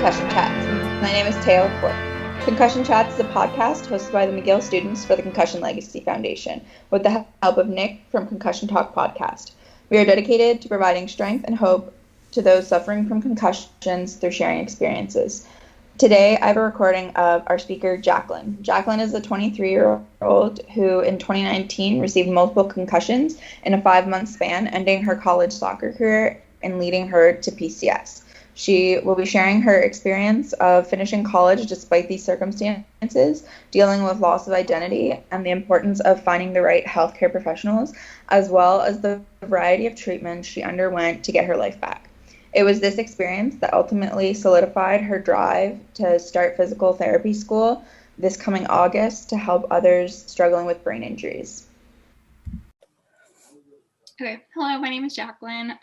Concussion Chats. My name is Taylor Fort. Concussion Chats is a podcast hosted by the McGill Students for the Concussion Legacy Foundation with the help of Nick from Concussion Talk podcast. We are dedicated to providing strength and hope to those suffering from concussions through sharing experiences. Today, I have a recording of our speaker, Jaclyn. Jaclyn is a 23-year-old who in 2019 received multiple concussions in a 5-month span, ending her college soccer career and leading her to PCS. She will be sharing her experience of finishing college despite these circumstances, dealing with loss of identity, and the importance of finding the right healthcare professionals, as well as the variety of treatments she underwent to get her life back. It was this experience that ultimately solidified her drive to start physical therapy school this coming August to help others struggling with brain injuries. Okay, hello, my name is Jaclyn.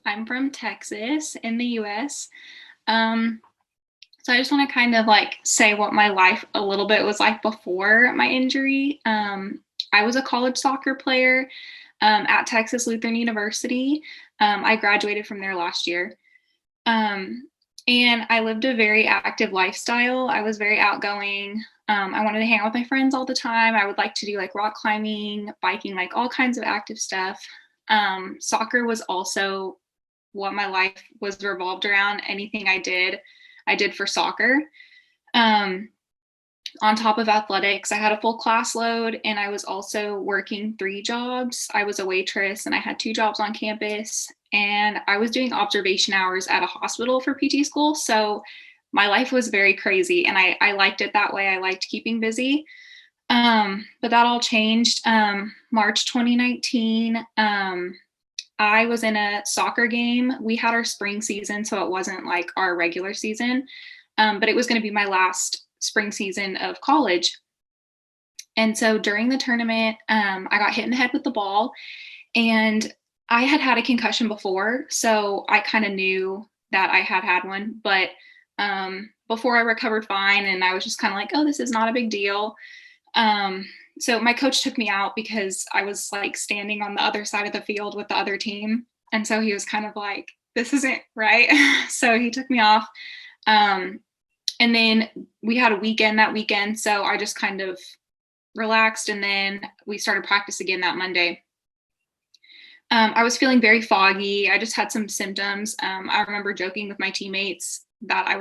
I'm from Texas in the US. So I just want to kind of say what my life a little bit was like before my injury. I was a college soccer player at Texas Lutheran University. I graduated from there last year. And I lived a very active lifestyle. I was very outgoing. I wanted to hang out with my friends all the time. I would like to do rock climbing, biking, all kinds of active stuff. Soccer was also what my life was revolved around. Anything I did for soccer. On top of athletics, I had a full class load, and I was also working 3 jobs. I was a waitress, and I had 2 jobs on campus, and I was doing observation hours at a hospital for PT school. So my life was very crazy, and I liked it that way. I liked keeping busy. But that all changed. March 2019, I was in a soccer game. We had our spring season, so it wasn't like our regular season, but it was going to be my last spring season of college. And so during the tournament, I got hit in the head with the ball, and I had had a concussion before, so I kind of knew that I had one, but before I recovered fine, and I was just kind of oh, this is not a big deal. So my coach took me out because I was standing on the other side of the field with the other team. And so he was kind of this isn't right. So he took me off. And then we had a weekend that weekend. So I just kind of relaxed, and then we started practice again that Monday. I was feeling very foggy. I just had some symptoms. I remember joking with my teammates that I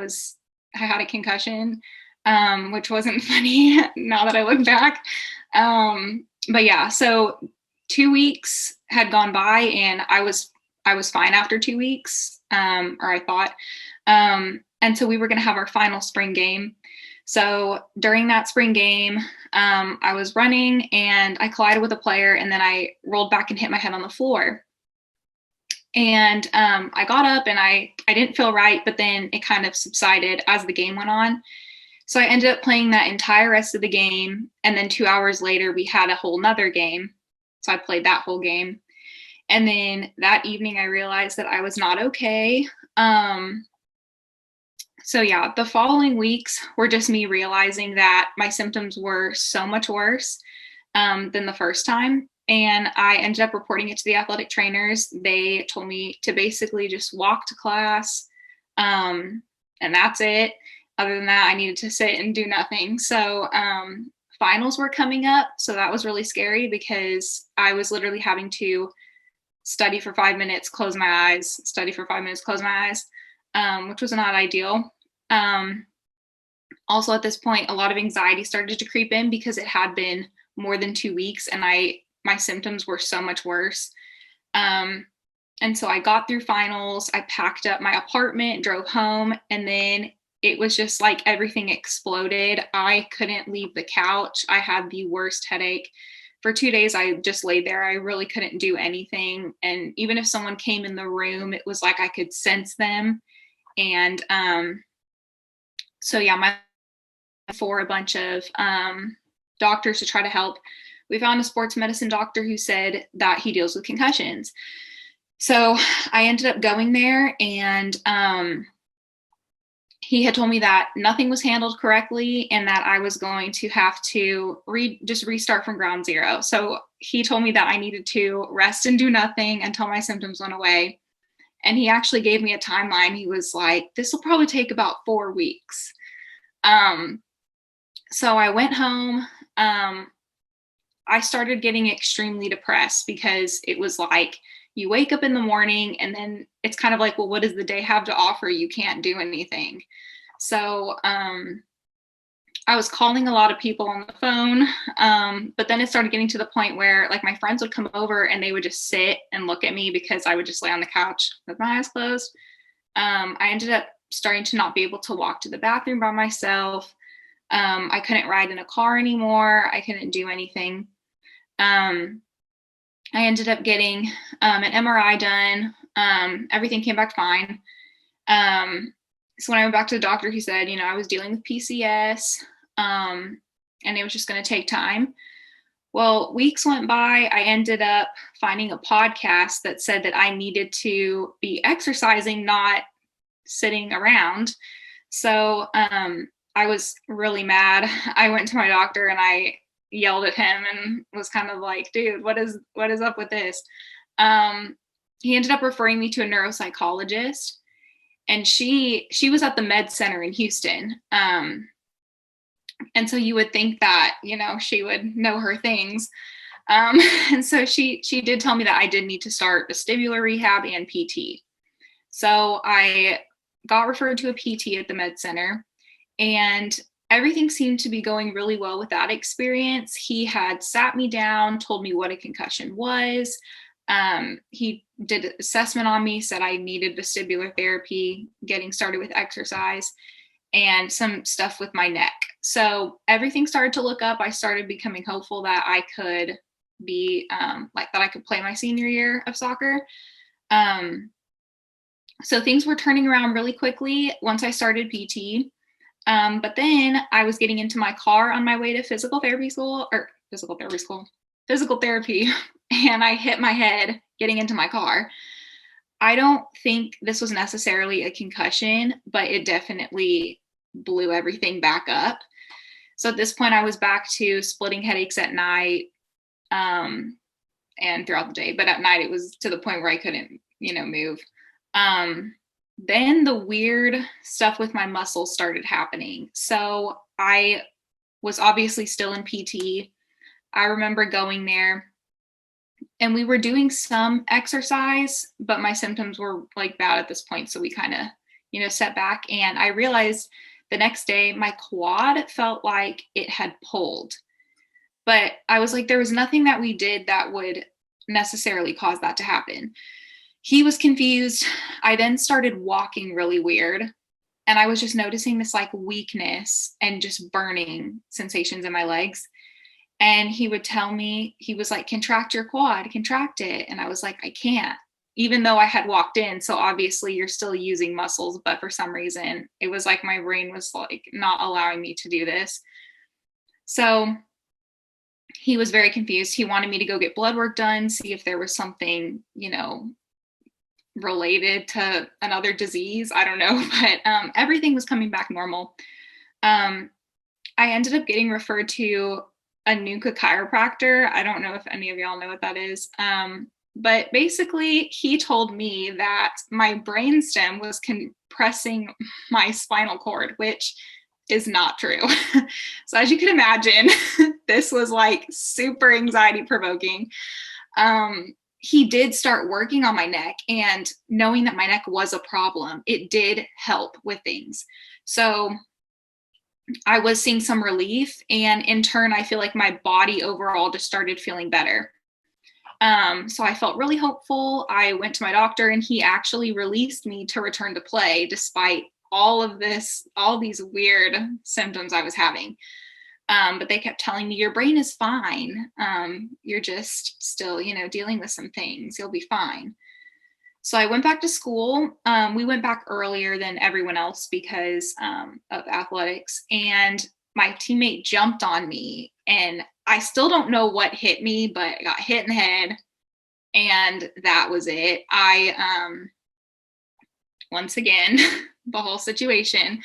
had a concussion. Which wasn't funny now that I look back. But yeah, so 2 weeks had gone by, and I was fine after 2 weeks, or I thought. And so we were going to have our final spring game. So during that spring game, I was running, and I collided with a player, and then I rolled back and hit my head on the floor. And I got up, and I didn't feel right, but then it kind of subsided as the game went on. So I ended up playing that entire rest of the game. And then 2 hours later, we had a whole nother game. So I played that whole game. And then that evening, I realized that I was not okay. So yeah, the following weeks were just me realizing that my symptoms were so much worse than the first time. And I ended up reporting it to the athletic trainers. They told me to basically just walk to class, and that's it. Other than that, I needed to sit and do nothing. So finals were coming up. So that was really scary because I was literally having to study for 5 minutes, close my eyes, study for 5 minutes, close my eyes, which was not ideal. Also at this point, a lot of anxiety started to creep in because it had been more than 2 weeks, and my symptoms were so much worse. And so I got through finals. I packed up my apartment, drove home, and then it was just everything exploded. I couldn't leave the couch. I had the worst headache. For 2 days, I just laid there. I really couldn't do anything. And even if someone came in the room, it was I could sense them. And so yeah, for a bunch of doctors to try to help. We found a sports medicine doctor who said that he deals with concussions. So I ended up going there, and he had told me that nothing was handled correctly and that I was going to have to just restart from ground zero. So he told me that I needed to rest and do nothing until my symptoms went away. And he actually gave me a timeline. He was like, this will probably take about 4 weeks. So I went home. I started getting extremely depressed because it was like, you wake up in the morning and then it's kind of like, well, what does the day have to offer? You can't do anything. So I was calling a lot of people on the phone, but then it started getting to the point where like my friends would come over and they would just sit and look at me because I would just lay on the couch with my eyes closed. I ended up starting to not be able to walk to the bathroom by myself. I couldn't ride in a car anymore. I couldn't do anything. I ended up getting an MRI done. Everything came back fine. So when I went back to the doctor, he said, I was dealing with PCS, and it was just going to take time. Well, weeks went by. I ended up finding a podcast that said that I needed to be exercising, not sitting around. So I was really mad. I went to my doctor and I yelled at him and was kind of like, dude, what is up with this? He ended up referring me to a neuropsychologist, and she was at the med center in Houston. And so you would think that, she would know her things. And so she did tell me that I did need to start vestibular rehab and PT. So I got referred to a PT at the med center, and everything seemed to be going really well with that experience. He had sat me down, told me what a concussion was. He did an assessment on me, said I needed vestibular therapy, getting started with exercise, and some stuff with my neck. So everything started to look up. I started becoming hopeful that I could be that I could play my senior year of soccer. So things were turning around really quickly once I started PT. But then I was getting into my car on my way to physical therapy, and I hit my head getting into my car. I don't think this was necessarily a concussion, but it definitely blew everything back up. So at this point I was back to splitting headaches at night, and throughout the day, but at night it was to the point where I couldn't, move. Then the weird stuff with my muscles started happening. So I was obviously still in PT. I remember going there and we were doing some exercise, but my symptoms were like bad at this point. So we kind of, set back, and I realized the next day my quad felt like it had pulled, but I was like, there was nothing that we did that would necessarily cause that to happen. He was confused. I then started walking really weird, and I was just noticing this like weakness and just burning sensations in my legs. And he would tell me, he was like, contract your quad, contract it. And I was like, I can't, even though I had walked in. So obviously you're still using muscles, but for some reason it was like my brain was like not allowing me to do this. So he was very confused. He wanted me to go get blood work done, see if there was something, related to another disease. I don't know, but everything was coming back normal. I ended up getting referred to a Nuka chiropractor. I don't know if any of y'all know what that is. But basically he told me that my brainstem was compressing my spinal cord, which is not true. So as you can imagine, this was like super anxiety provoking. He did start working on my neck, and knowing that my neck was a problem, it did help with things. So I was seeing some relief, and in turn, I feel like my body overall just started feeling better. So I felt really hopeful. I went to my doctor, and he actually released me to return to play despite all these weird symptoms I was having. But they kept telling me, your brain is fine. You're just still, dealing with some things. You'll be fine. So I went back to school. We went back earlier than everyone else because of athletics. And my teammate jumped on me, and I still don't know what hit me, but I got hit in the head, and that was it. Once again, the whole situation.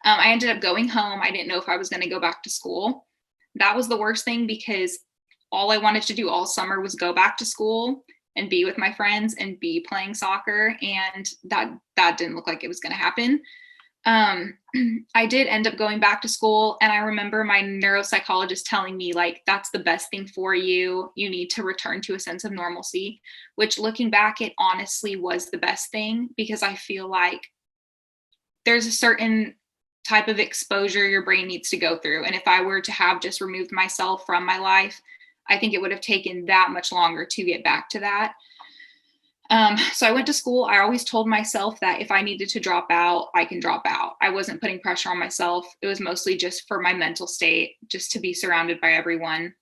I ended up going home. I didn't know if I was going to go back to school. That was the worst thing, because all I wanted to do all summer was go back to school. and be with my friends and be playing soccer. And that didn't look like it was going to happen. I did end up going back to school, and I remember my neuropsychologist telling me, like, that's the best thing for you. You need to return to a sense of normalcy, which, looking back, it honestly was the best thing, because I feel like there's a certain type of exposure your brain needs to go through. And if I were to have just removed myself from my life, I think it would have taken that much longer to get back to that. So I went to school. I always told myself that if I needed to drop out, I can drop out. I wasn't putting pressure on myself. It was mostly just for my mental state, just to be surrounded by everyone.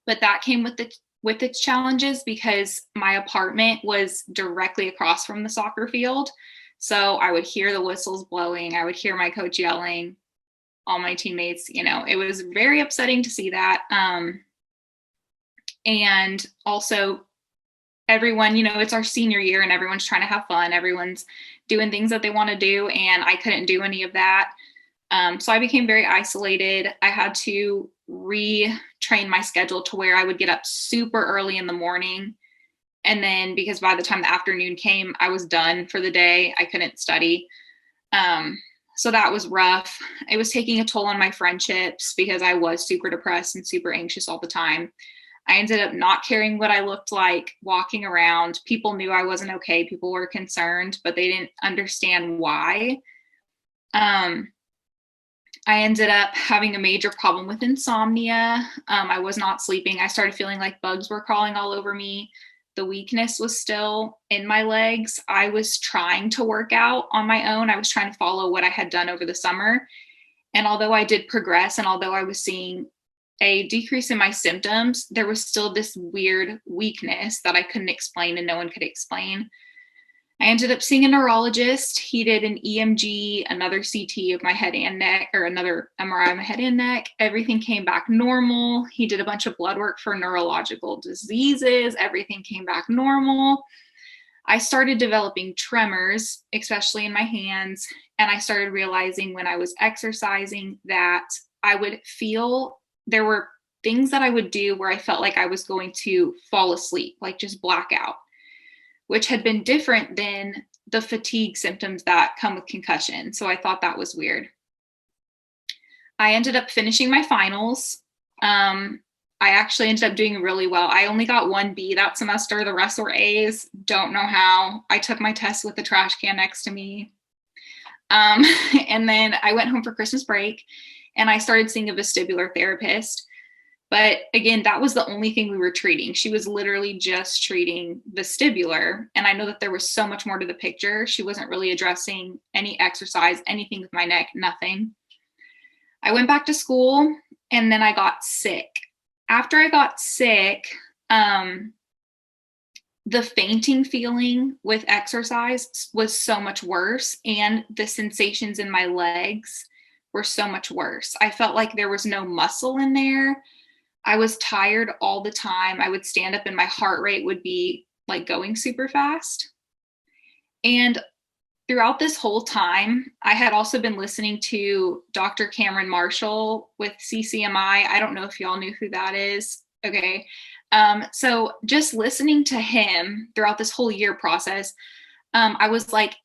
But that came with its challenges, because my apartment was directly across from the soccer field. So I would hear the whistles blowing. I would hear my coach yelling, all my teammates, it was very upsetting to see that. And also, everyone, it's our senior year and everyone's trying to have fun. Everyone's doing things that they want to do, and I couldn't do any of that. So I became very isolated. I had to retrain my schedule to where I would get up super early in the morning. And then, because by the time the afternoon came, I was done for the day. I couldn't study. So that was rough. It was taking a toll on my friendships, because I was super depressed and super anxious all the time. I ended up not caring what I looked like walking around. People knew I wasn't okay. People were concerned, but they didn't understand why. I ended up having a major problem with insomnia. I was not sleeping. I started feeling like bugs were crawling all over me. The weakness was still in my legs. I was trying to work out on my own. I was trying to follow what I had done over the summer. And although I did progress, and although I was seeing a decrease in my symptoms, there was still this weird weakness that I couldn't explain and no one could explain. I ended up seeing a neurologist. He did an EMG, another CT of my head and neck, or another MRI of my head and neck. Everything came back normal. He did a bunch of blood work for neurological diseases. Everything came back normal. I started developing tremors, especially in my hands. And I started realizing when I was exercising that I would feel, there were things that I would do where I felt like I was going to fall asleep, like just black out, which had been different than the fatigue symptoms that come with concussion. So I thought that was weird. I ended up finishing my finals. I actually ended up doing really well. I only got 1 B that semester. The rest were A's. Don't know how. I took my test with the trash can next to me. And then I went home for Christmas break, and I started seeing a vestibular therapist. But again, that was the only thing we were treating. She was literally just treating vestibular. And I know that there was so much more to the picture. She wasn't really addressing any exercise, anything with my neck, nothing. I went back to school, and then I got sick. After I got sick, the fainting feeling with exercise was so much worse. And the sensations in my legs were so much worse. I felt like there was no muscle in there. I was tired all the time. I would stand up and my heart rate would be like going super fast. And throughout this whole time, I had also been listening to Dr. Cameron Marshall with CCMI. I don't know if y'all knew who that is. Okay. So just listening to him throughout this whole year process, I was like,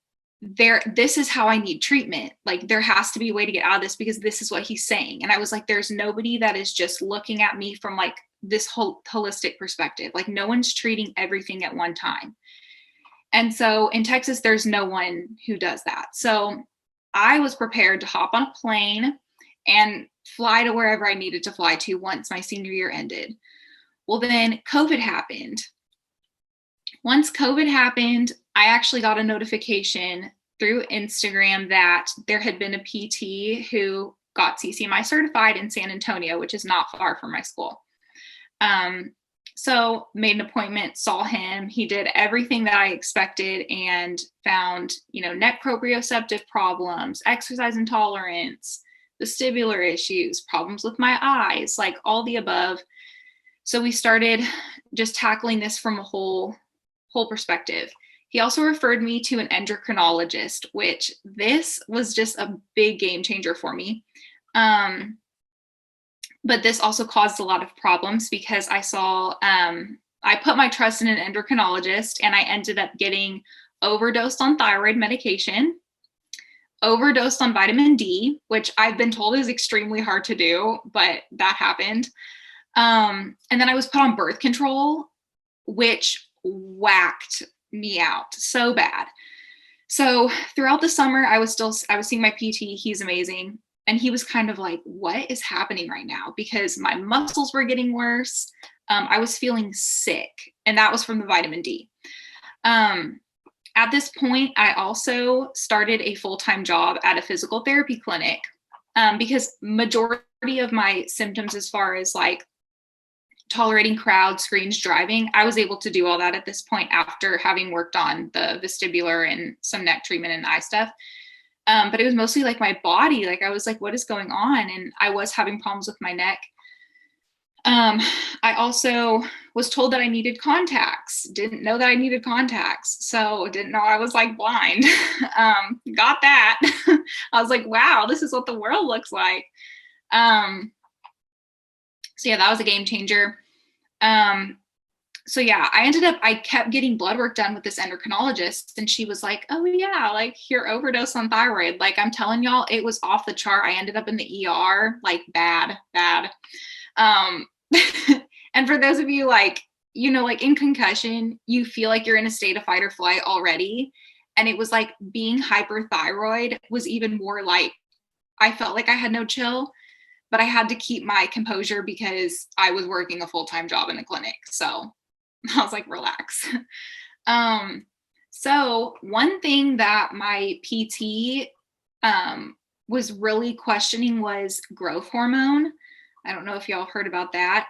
this is how I need treatment. Like, there has to be a way to get out of this, because this is what he's saying. And I was like, there's nobody that is just looking at me from like this whole holistic perspective. Like, no one's treating everything at one time. And so in Texas, there's no one who does that. So I was prepared to hop on a plane and fly to wherever I needed to fly to once my senior year ended. Well, then COVID happened. Once COVID happened, I actually got a notification through Instagram that there had been a PT who got CCMI certified in San Antonio, which is not far from my school. So made an appointment, saw him. He did everything that I expected and found, neck proprioceptive problems, exercise intolerance, vestibular issues, problems with my eyes, like all the above. So we started just tackling this from a whole perspective. He also referred me to an endocrinologist, which this was just a big game changer for me. But this also caused a lot of problems because I saw I put my trust in an endocrinologist, and I ended up getting overdosed on thyroid medication, overdosed on vitamin D, which I've been told is extremely hard to do, but that happened. And then I was put on birth control, which whacked me out so bad. So throughout the summer, I was seeing my PT. He's amazing. And he was kind of like, what is happening right now? Because my muscles were getting worse. I was feeling sick, and that was from the vitamin D. At this point, I also started a full-time job at a physical therapy clinic, because majority of my symptoms, as far as like tolerating crowds, screens, driving, I was able to do all that at this point after having worked on the vestibular and some neck treatment and eye stuff. But it was mostly like my body. Like I was like, what is going on? And I was having problems with my neck. I also was told that I needed contacts. Didn't know that I needed contacts. So didn't know I was like blind. Got that. I was like, wow, this is what the world looks like. So yeah, that was a game changer. So yeah, I kept getting blood work done with this endocrinologist, and she was like, oh yeah, like you're overdose on thyroid. Like I'm telling y'all, it was off the chart. I ended up in the ER, like bad. And for those of you like, you know, like in concussion, you feel like you're in a state of fight or flight already. And it was like being hyperthyroid was even more like, I felt like I had no chill, but I had to keep my composure because I was working a full-time job in a clinic. So I was like, relax. So one thing that my PT was really questioning was growth hormone. I don't know if y'all heard about that.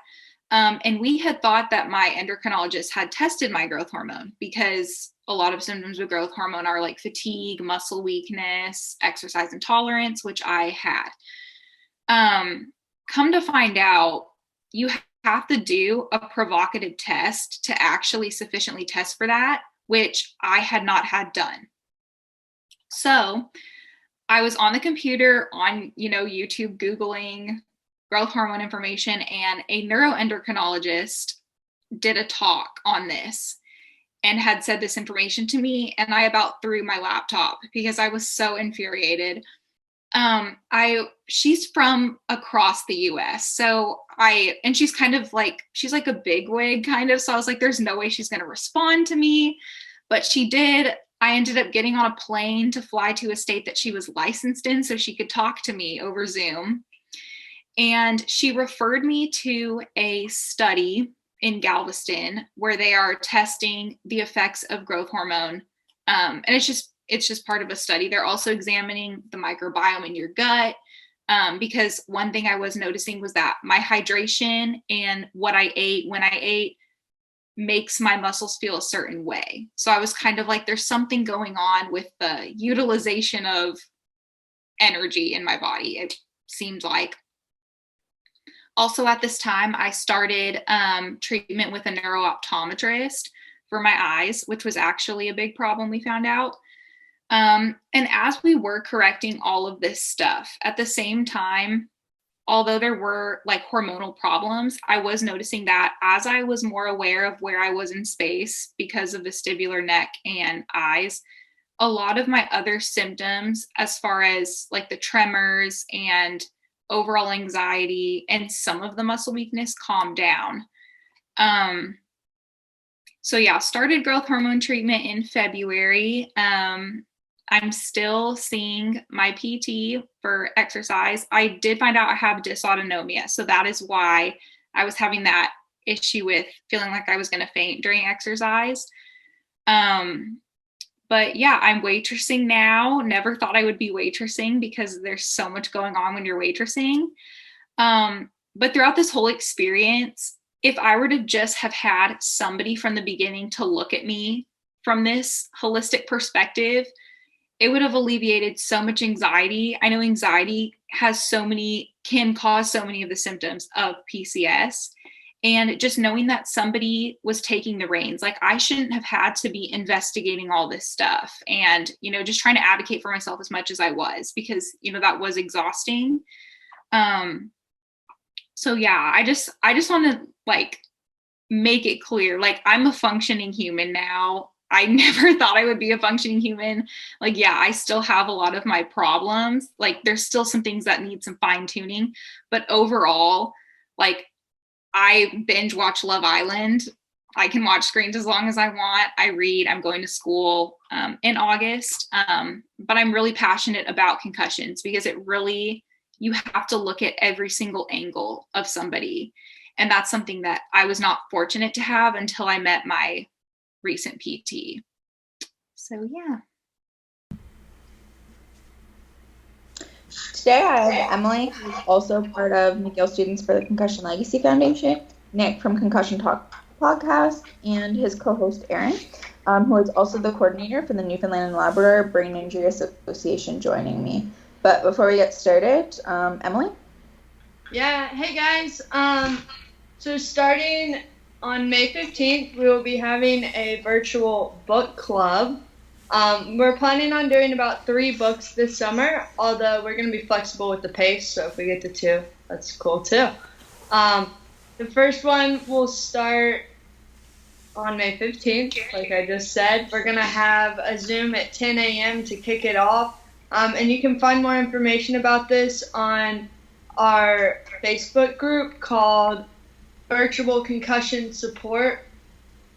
And we had thought that my endocrinologist had tested my growth hormone, because a lot of symptoms with growth hormone are like fatigue, muscle weakness, exercise intolerance, which I had. Come to find out, you have to do a provocative test to actually sufficiently test for that, which I had not had done. So I was on the computer on, YouTube, Googling growth hormone information, and a neuroendocrinologist did a talk on this and had said this information to me, and I about threw my laptop because I was so infuriated. She's from across the US. And she's kind of like, she's like a bigwig kind of. So I was like, there's no way she's going to respond to me, but she did. I ended up getting on a plane to fly to a state that she was licensed in so she could talk to me over Zoom. And she referred me to a study in Galveston where they are testing the effects of growth hormone. And it's just part of a study. They're also examining the microbiome in your gut, because one thing I was noticing was that my hydration and what I ate when I ate makes my muscles feel a certain way. So I was kind of like, there's something going on with the utilization of energy in my body, it seemed like. Also at this time, I started treatment with a neuro-optometrist for my eyes, which was actually a big problem, we found out. And as we were correcting all of this stuff, at the same time, although there were like hormonal problems, I was noticing that as I was more aware of where I was in space because of vestibular, neck, and eyes, a lot of my other symptoms, as far as like the tremors and overall anxiety and some of the muscle weakness, calmed down. So yeah, started growth hormone treatment in February. I'm still seeing my PT for exercise. I did find out I have dysautonomia. So that is why I was having that issue with feeling like I was going to faint during exercise. But yeah, I'm waitressing now. Never thought I would be waitressing because there's so much going on when you're waitressing. But throughout this whole experience, if I were to just have had somebody from the beginning to look at me from this holistic perspective, it would have alleviated so much anxiety. I know anxiety can cause so many of the symptoms of PCS. And just knowing that somebody was taking the reins, like I shouldn't have had to be investigating all this stuff and, just trying to advocate for myself as much as I was, because, that was exhausting. So yeah, I just want to like make it clear, like, I'm a functioning human now. I never thought I would be a functioning human. Like, yeah, I still have a lot of my problems. Like, there's still some things that need some fine tuning, but overall, like, I binge watch Love Island. I can watch screens as long as I want. I read. I'm going to school in August. But I'm really passionate about concussions because it really, you have to look at every single angle of somebody. And that's something that I was not fortunate to have until I met my recent PT. So, yeah. Today I have Emily, who's also part of McGill Students for the Concussion Legacy Foundation, Nick from Concussion Talk podcast, and his co-host Aaron, who is also the coordinator for the Newfoundland and Labrador Brain Injury Association, joining me. But before we get started, Emily? Yeah, hey guys. So starting on May 15th, we will be having a virtual book club. We're planning on doing about 3 books this summer, although we're going to be flexible with the pace, so if we get to 2, that's cool too. The first one will start on May 15th, like I just said. We're going to have a Zoom at 10 a.m. to kick it off, and you can find more information about this on our Facebook group called Virtual Concussion Support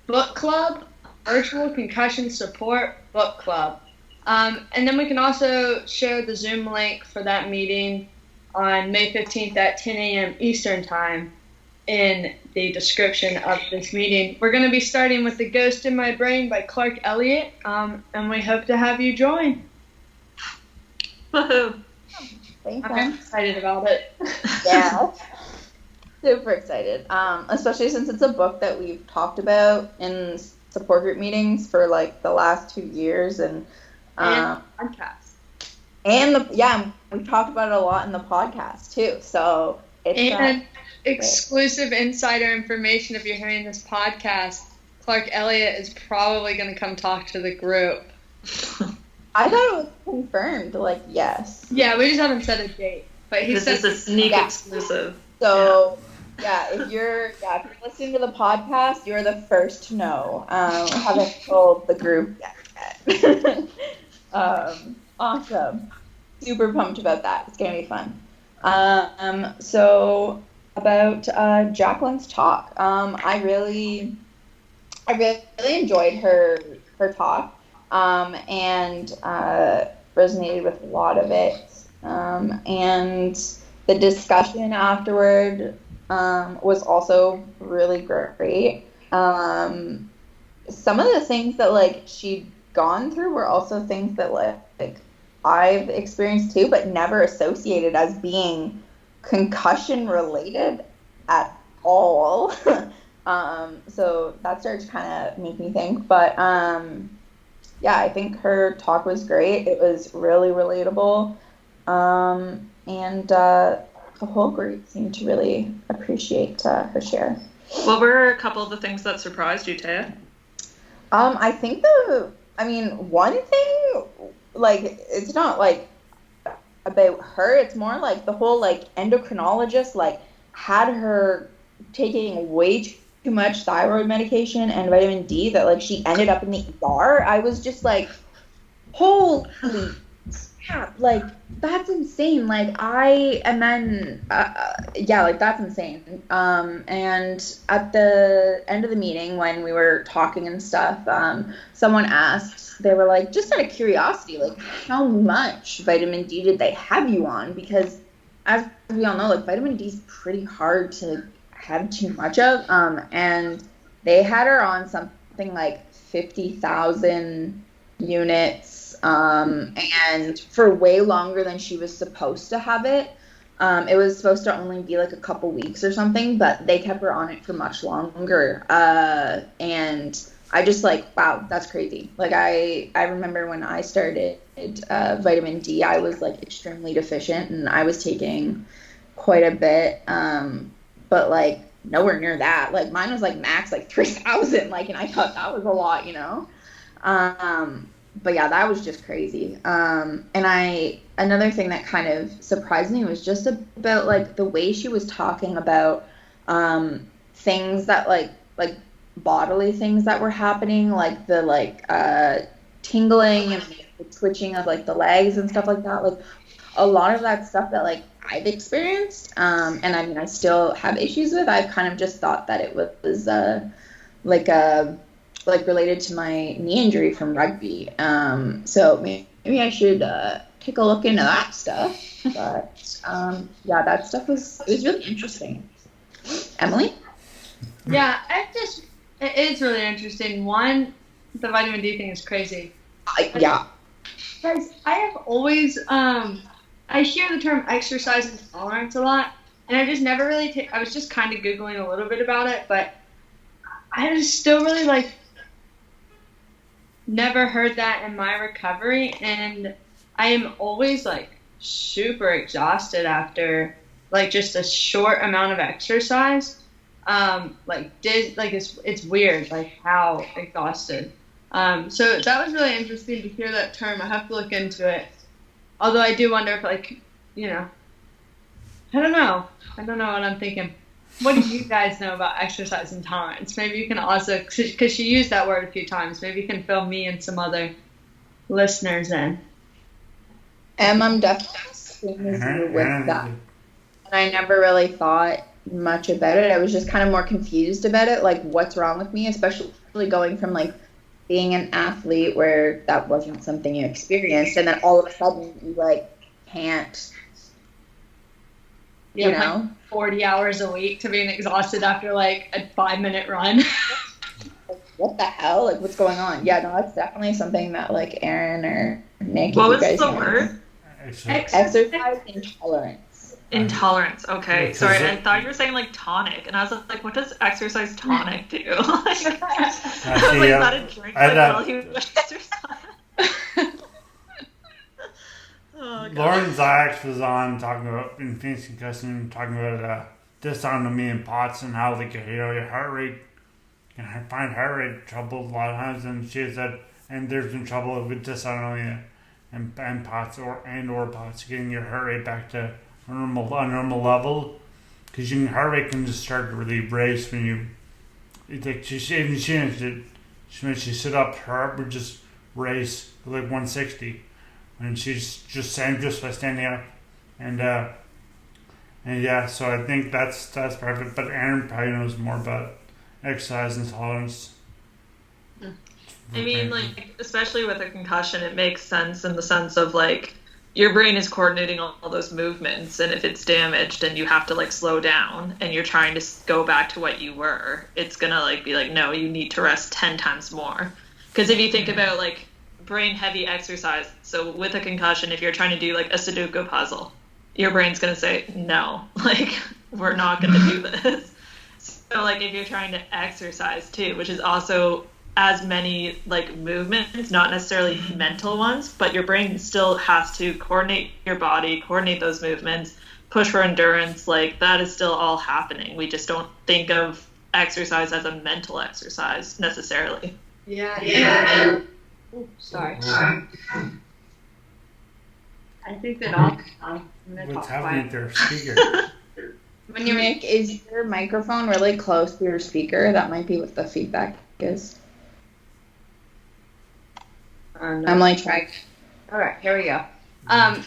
Book Club. Virtual Concussion Support Book Club. And then we can also share the Zoom link for that meeting on May 15th at 10 a.m. Eastern Time in the description of this meeting. We're going to be starting with The Ghost in My Brain by Clark Elliott, and we hope to have you join. Woohoo! I'm excited about it. Yeah. Super excited. Especially since it's a book that we've talked about in support group meetings for like the last 2 years, and podcast. And we've talked about it a lot in the podcast too. So it's exclusive insider information. If you're hearing this podcast, Clark Elliott is probably going to come talk to the group. I thought it was confirmed. Like, yes. Yeah, we just haven't set a date, but he said this is a sneak exclusive. So. Yeah, if you're listening to the podcast, you're the first to know. I haven't told the group yet. Awesome. Super pumped about that. It's going to be fun. So about Jaclyn's talk. I really enjoyed her talk and resonated with a lot of it. And the discussion afterward was also really great. Some of the things that like she'd gone through were also things that like I've experienced too, but never associated as being concussion related at all. So that started to kind of make me think. But yeah, I think her talk was great. It was really relatable, and the whole group seemed to really appreciate her share. What were a couple of the things that surprised you, Taya? I think one thing, like, it's not, like, about her. It's more, like, the whole, like, endocrinologist, like, had her taking way too much thyroid medication and vitamin D that, like, she ended up in the ER. I was just, like, holy crap, like, that's insane. Like, that's insane. And at the end of the meeting, when we were talking and stuff, someone asked, they were like, just out of curiosity, like, how much vitamin D did they have you on? Because as we all know, like, vitamin D is pretty hard to have too much of. And they had her on something like 50,000 units, and for way longer than she was supposed to have it. It was supposed to only be like a couple weeks or something, but they kept her on it for much longer. And I just like, wow, that's crazy. Like I remember when I started vitamin D, I was like extremely deficient and I was taking quite a bit, but like nowhere near that. Like mine was like max like 3,000, like, and I thought that was a lot, you know? But yeah, that was just crazy. And another thing that kind of surprised me was just about like the way she was talking about things that like like bodily things that were happening, like the tingling and the twitching of like the legs and stuff like that. Like a lot of that stuff that like I've experienced, and I mean I still have issues with. I've kind of just thought that it was like related to my knee injury from rugby. So maybe I should take a look into that stuff. But yeah, that stuff was really interesting. Emily? Yeah, it is really interesting. One, the vitamin D thing is crazy. Yeah. Guys, I have always, I hear the term exercise intolerance a lot, and I just never really, I was just kind of Googling a little bit about it, but I just still really, like, never heard that in my recovery, and I am always, like, super exhausted after, like, just a short amount of exercise. It's weird, like, how exhausted. So that was really interesting to hear that term. I have to look into it. Although I do wonder if, like, you know, I don't know what I'm thinking. What do you guys know about exercise intolerance? Maybe you can also, because she used that word a few times, maybe you can fill me and some other listeners in. I'm definitely with that. And I never really thought much about it. I was just kind of more confused about it, like what's wrong with me, especially going from like being an athlete where that wasn't something you experienced, and then all of a sudden you like can't, you know, like 40 hours a week to being exhausted after like a 5-minute run. What the hell? Like, what's going on? Yeah, no, that's definitely something that like Aaron or Nick. What was the word? Exercise intolerance. Intolerance. Okay, sorry. I thought you were saying like tonic, and I was like, what does exercise tonic do? Like, I was like, not a drink while he was exercising. Oh, Lauren Zyx was on talking about in Phoenix Concussion, talking about dysautonomia and POTS and how like your heart rate, you find heart rate trouble a lot of times, and she said, and there's been trouble with dysautonomia and POTS or POTS, getting your heart rate back to a normal level, because your heart rate can just start to really race when you like when she stood up, her heart would just race to like 160. And she's just by standing up, and yeah, so I think that's perfect. But Aaron probably knows more about exercise intolerance. I mean, like, especially with a concussion, it makes sense in the sense of like your brain is coordinating all those movements, and if it's damaged and you have to like slow down and you're trying to go back to what you were, it's gonna like be like, no, you need to rest 10 times more. Because if you think about like brain heavy exercise, so with a concussion, if you're trying to do like a Sudoku puzzle, your brain's going to say no, like we're not going to do this. So like if you're trying to exercise too, which is also as many like movements, not necessarily mental ones, but your brain still has to coordinate your body, coordinate those movements, push for endurance, like that is still all happening. We just don't think of exercise as a mental exercise necessarily. Yeah. Ooh, sorry. I think that what's happening to their speaker? When you Nick, is your microphone really close to your speaker? That might be what the feedback is. No. I'm like trying. All right, here we go.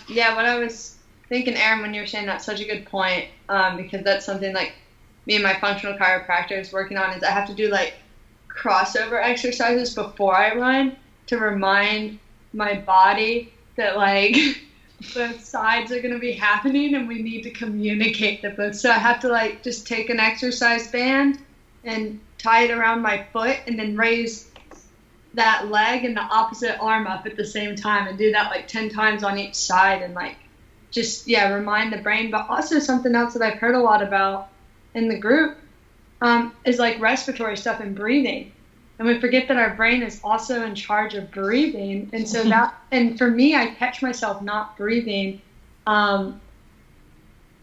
Yeah, what I was thinking, Aaron, when you were saying that's such a good point, because that's something like me and my functional chiropractor is working on, is I have to do like crossover exercises before I run, to remind my body that like both sides are going to be happening and we need to communicate that both. So I have to like just take an exercise band and tie it around my foot and then raise that leg and the opposite arm up at the same time and do that like 10 times on each side, and like just remind the brain. But also something else that I've heard a lot about in the group is like respiratory stuff and breathing. And we forget that our brain is also in charge of breathing. And so and for me, I catch myself not breathing. And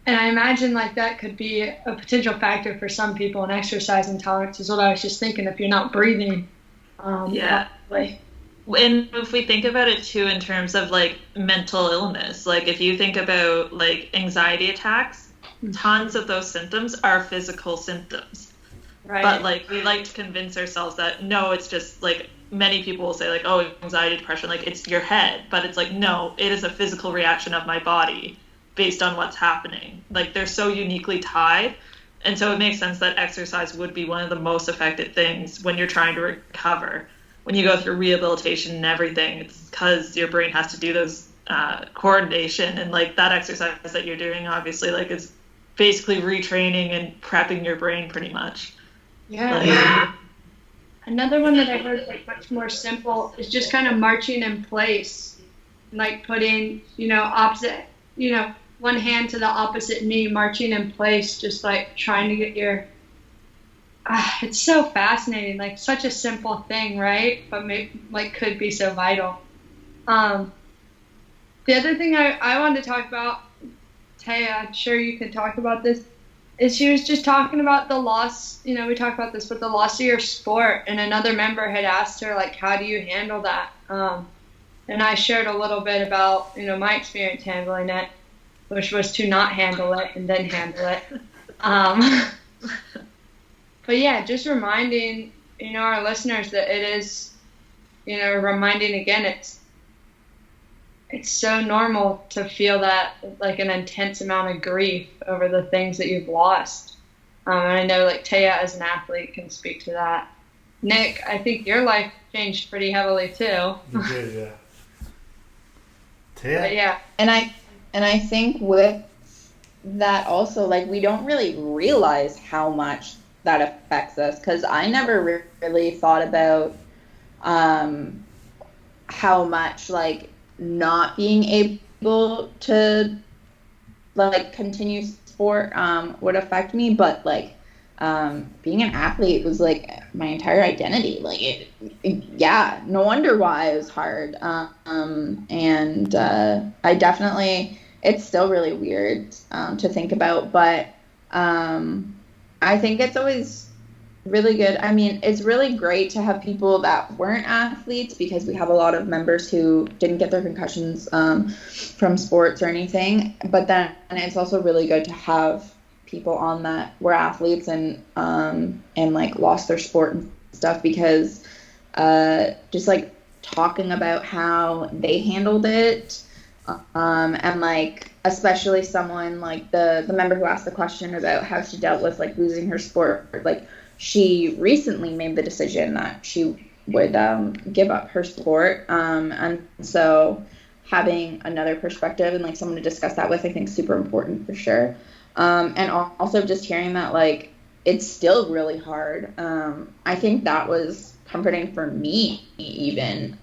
I imagine like that could be a potential factor for some people, and exercise intolerance is what I was just thinking, if you're not breathing. Yeah. Probably. And if we think about it too in terms of like mental illness, like if you think about like anxiety attacks, tons of those symptoms are physical symptoms. Right. But like we like to convince ourselves that no, it's just like many people will say like, oh, anxiety, depression, like it's your head, but it's like no, it is a physical reaction of my body based on what's happening. Like they're so uniquely tied. And so it makes sense that exercise would be one of the most effective things when you're trying to recover. When you go through rehabilitation and everything, it's because your brain has to do those coordination, and like that exercise that you're doing obviously like is basically retraining and prepping your brain pretty much. Yeah. Like, another one that I heard like much more simple is just kind of marching in place, like putting, opposite, one hand to the opposite knee, marching in place, just like trying to get your, it's so fascinating, like such a simple thing, right? But could be so vital. The other thing I wanted to talk about, Taya, I'm sure you could talk about this, is she was just talking about the loss, we talked about this, but the loss of your sport, and another member had asked her, like, how do you handle that? And I shared a little bit about, my experience handling it, which was to not handle it and then handle it. But yeah, just reminding, our listeners that it is, reminding again, it's so normal to feel that like an intense amount of grief over the things that you've lost. And I know like Taya as an athlete can speak to that. Nick, I think your life changed pretty heavily too. You did, yeah. Taya? But yeah. And I think with that also, like, we don't really realize how much that affects us, because I never really thought about how much like not being able to like continue sport would affect me, but like being an athlete was like my entire identity. Like yeah, no wonder why it was hard. And I definitely, it's still really weird to think about, but I think it's always really good. I mean, it's really great to have people that weren't athletes, because we have a lot of members who didn't get their concussions from sports or anything. But then it's also really good to have people on that were athletes and like lost their sport and stuff, because just like talking about how they handled it, and like especially someone like the member who asked the question about how she dealt with like losing her sport, like she recently made the decision that she would give up her sport, and so having another perspective and like someone to discuss that with, I think, is super important for sure. And also just hearing that like it's still really hard. I think that was comforting for me even,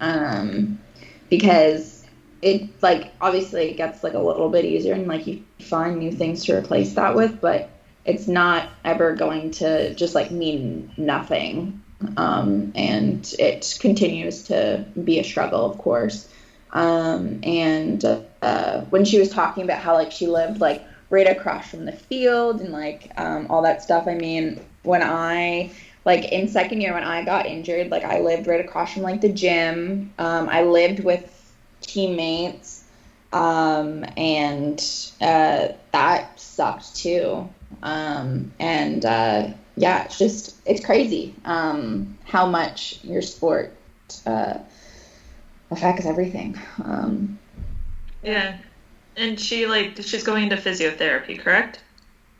because it like obviously it gets like a little bit easier and like you find new things to replace that with, but it's not ever going to just like mean nothing. And it continues to be a struggle, of course. And when she was talking about how like she lived like right across from the field and like all that stuff, I mean, when I like in second year when I got injured, like I lived right across from like the gym. I lived with teammates, and that sucked too. Yeah, it's crazy how much your sport affects everything. Yeah. And she's going into physiotherapy, correct?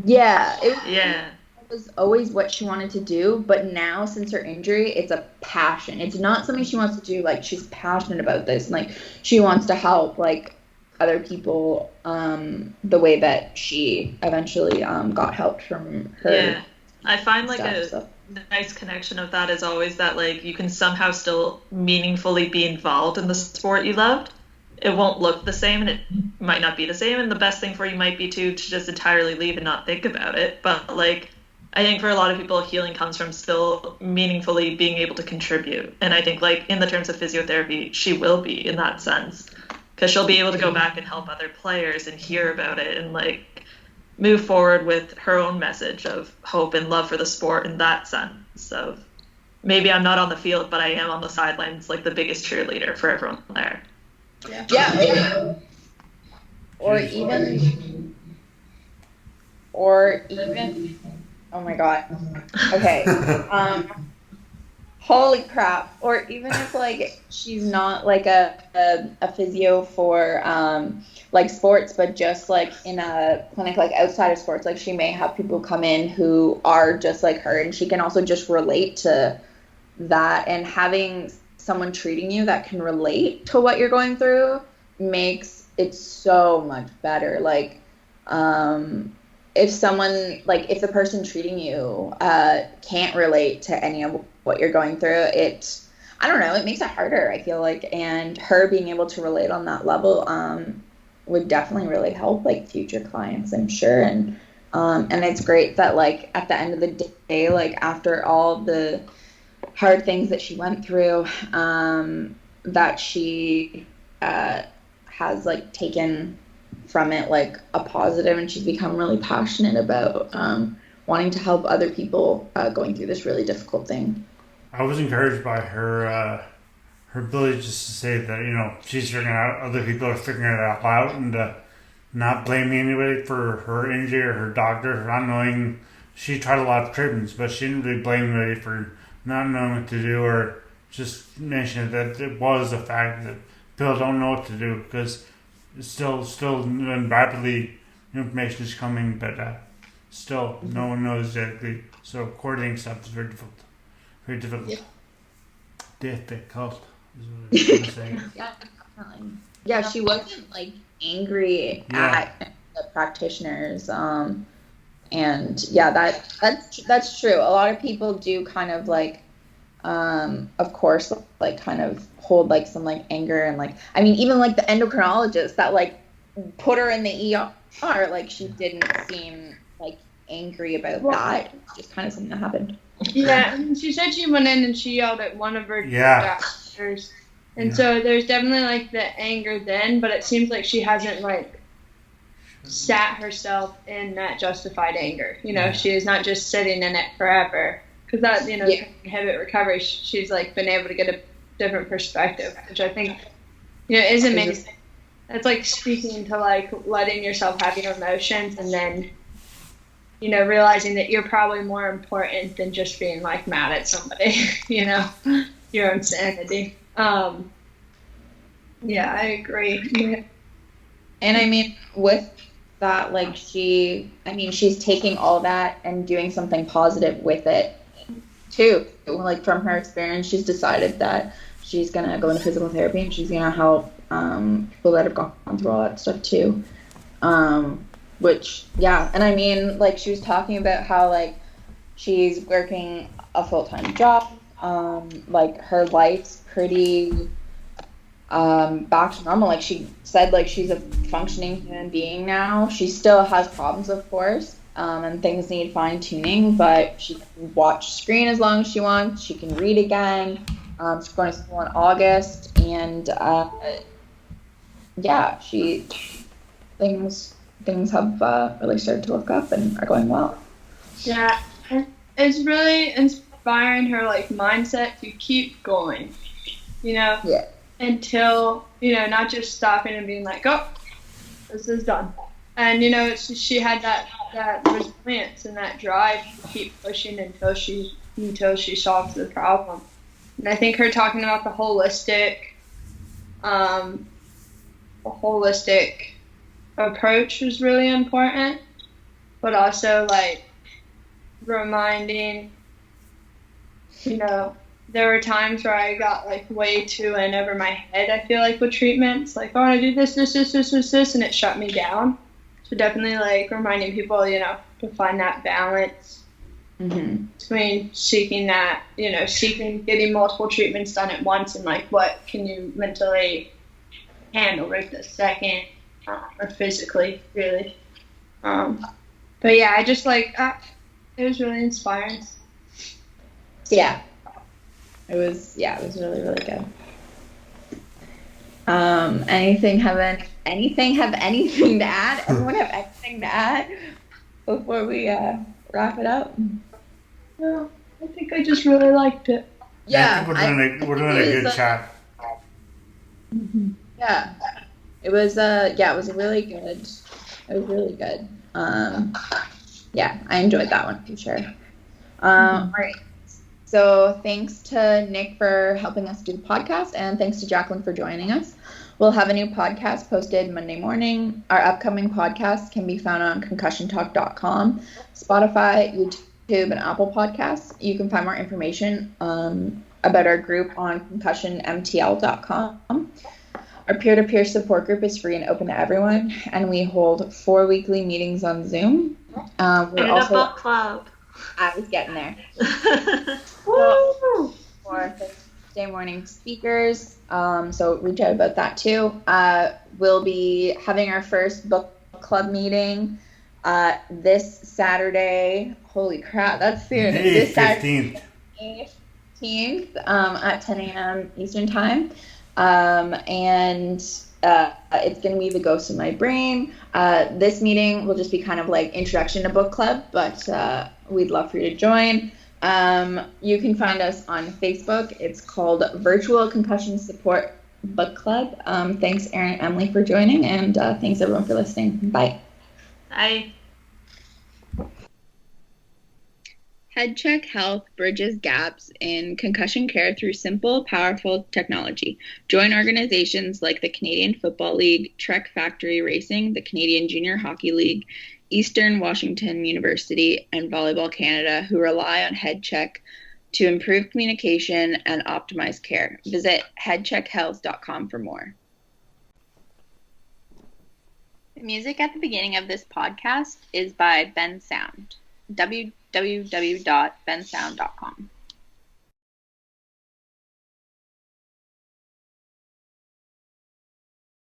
Yeah. Yeah. It was always what she wanted to do, but now since her injury, it's a passion. It's not something she wants to do. Like, she's passionate about this, and like she wants to help like other people the way that she eventually got help from her. Yeah. I find like stuff, a nice connection of that is always that like you can somehow still meaningfully be involved in the sport you loved. It won't look the same and it might not be the same, and the best thing for you might be to just entirely leave and not think about it. But like I think for a lot of people, healing comes from still meaningfully being able to contribute. And I think like in the terms of physiotherapy, she will be in that sense, because she'll be able to go back and help other players and hear about it and like move forward with her own message of hope and love for the sport in that sense of maybe I'm not on the field, but I am on the sidelines, like the biggest cheerleader for everyone there. Yeah. Or even Oh my God. Okay. Holy crap. Or even if like she's not like a physio for like sports, but just like in a clinic like outside of sports, like she may have people come in who are just like her, and she can also just relate to that, and having someone treating you that can relate to what you're going through makes it so much better. Like if someone, like if the person treating you can't relate to any of what you're going through, I don't know, it makes it harder, I feel like. And her being able to relate on that level would definitely really help like future clients, I'm sure. And it's great that like at the end of the day, like after all the hard things that she went through, that she has like taken from it like a positive, and she's become really passionate about wanting to help other people going through this really difficult thing. I was encouraged by her ability just to say that, you know, she's figuring out, other people are figuring it out, and not blaming anybody for her injury or her doctor for not knowing. She tried a lot of treatments, but she didn't really blame anybody for not knowing what to do, or just mention that it was a fact that people don't know what to do, because it's still rapidly information is coming, but still no one knows exactly. So coordinating stuff is very difficult. Very difficult. Yeah. Difficult is what I was going to say. Yeah, definitely. Yeah, she wasn't like angry at the practitioners. And yeah, that's true. A lot of people do kind of like, of course, like kind of hold like some like anger, and like, I mean, even like the endocrinologist that like put her in the ER, like she didn't seem like angry about that. Just kind of something that happened. Yeah, and she said she went in and she yelled at one of her doctors. And so there's definitely like the anger then, but it seems like she hasn't like sat herself in that justified anger. You know, she is not just sitting in it forever, because that, you know, can inhibit recovery. She's like been able to get a different perspective, which I think, you know, is amazing. It's like speaking to like letting yourself have your emotions, and then, you know, realizing that you're probably more important than just being like mad at somebody, you know, your own sanity. Yeah, I agree. And I mean, with that, like she's taking all that and doing something positive with it too. Like from her experience, she's decided that she's gonna go into physical therapy, and she's gonna help people that have gone through all that stuff too. Which, yeah, and I mean, like, she was talking about how, like, she's working a full-time job, like, her life's pretty back to normal. Like, she said, like, she's a functioning human being now. She still has problems, of course, and things need fine-tuning, but she can watch screen as long as she wants. She can read again. She's going to school in August, and, yeah, things have really started to look up and are going well. Yeah, it's really inspiring, her like mindset to keep going, you know, until, you know, not just stopping and being like, oh, this is done. And, you know, she had that resilience and that drive to keep pushing until she solves the problem. And I think her talking about the holistic approach was really important, but also like reminding, you know, there were times where I got like way too in over my head, I feel like, with treatments, like, oh, I do this, and it shut me down. So definitely like reminding people, you know, to find that balance between seeking getting multiple treatments done at once, and like what can you mentally handle right this second, or physically, really. But yeah, I just like, it was really inspiring. Yeah. It was really, really good. Anything have anything to add? Everyone have anything to add before we wrap it up? No, I think I just really liked it. Yeah, I think we're doing a good chat. Yeah, it was. It was really good. It was really good. Yeah, I enjoyed that one for sure. All right. So thanks to Nick for helping us do the podcast, and thanks to Jaclyn for joining us. We'll have a new podcast posted Monday morning. Our upcoming podcasts can be found on concussiontalk.com, Spotify, YouTube, and Apple Podcasts. You can find more information about our group on concussionmtl.com. Our peer-to-peer support group is free and open to everyone, and we hold 4 weekly meetings on Zoom. We're also a book club. I was getting there. So, for Thursday morning speakers, so reach out about that too. We'll be having our first book club meeting this Saturday. Holy crap, that's soon. This Saturday, 15th at 10 a.m. Eastern Time. And it's going to be The Ghost in My Brain. This meeting will just be kind of like introduction to book club, but we'd love for you to join. You can find us on Facebook. It's called Virtual Concussion Support Book Club. Thanks, Erin and Emily, for joining, and thanks everyone for listening. Bye. Bye. HeadCheck Health bridges gaps in concussion care through simple, powerful technology. Join organizations like the Canadian Football League, Trek Factory Racing, the Canadian Junior Hockey League, Eastern Washington University, and Volleyball Canada, who rely on HeadCheck to improve communication and optimize care. Visit headcheckhealth.com for more. The music at the beginning of this podcast is by Ben Sound. www.bensound.com.